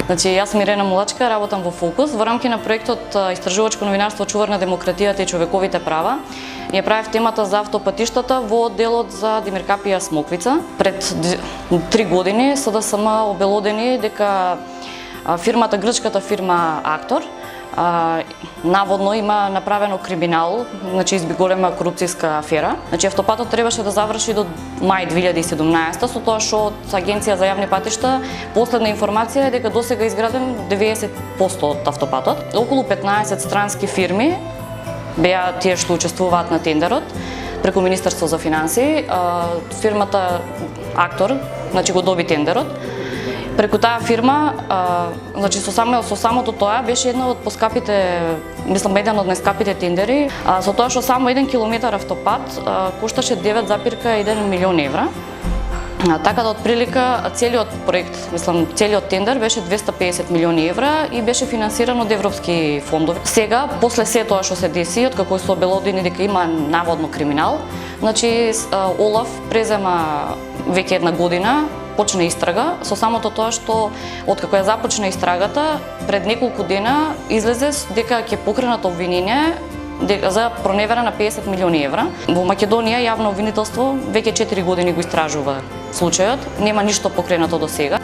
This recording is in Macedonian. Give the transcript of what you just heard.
Значи, јас сум Ирена Мулачка, работам во Фокус. Во рамки на проектот Истражувачко новинарство чувар на демократијата и човековите права, ја правев темата за автопатиштата во делот за Димиркапија Смоквица. Пред 3 години СДСМ обелодени дека фирмата, грчката фирма Актор, наводно има направено криминал, значи голема корупцијска афера. Значи автопатот требаше да заврши до мај 2017, со тоа што од Агенција за јавни патишта последна информација е дека досега изграден 90% од автопатот. Околу 15 странски фирми беа тие што учествуваат на тендерот преку Министерство за финансии. Фирмата Актор, значи го доби тендерот. Преку таа фирма, значи со самото тоа беше една од поскапите, мислам еден од најскапите тендери, со тоа што само 1 километар автопат кошташе 9,1 милион евра. Така да отприлика целиот проект, мислам целиот тендер беше 250 милиони евра и беше финансиран од европски фондови. Сега, после се тоа што се деси, откако се обелодени дека има наводно криминал, значи Олаф презема веќе една година, почна истрага, со самото тоа што откако ја започна истрагата, пред неколку дена излезе дека ќе покренат обвинение за проневера на 50 милиони евра. Во Македонија јавно обвинителство веќе 4 години го истражува случајот, нема ништо покренато до сега.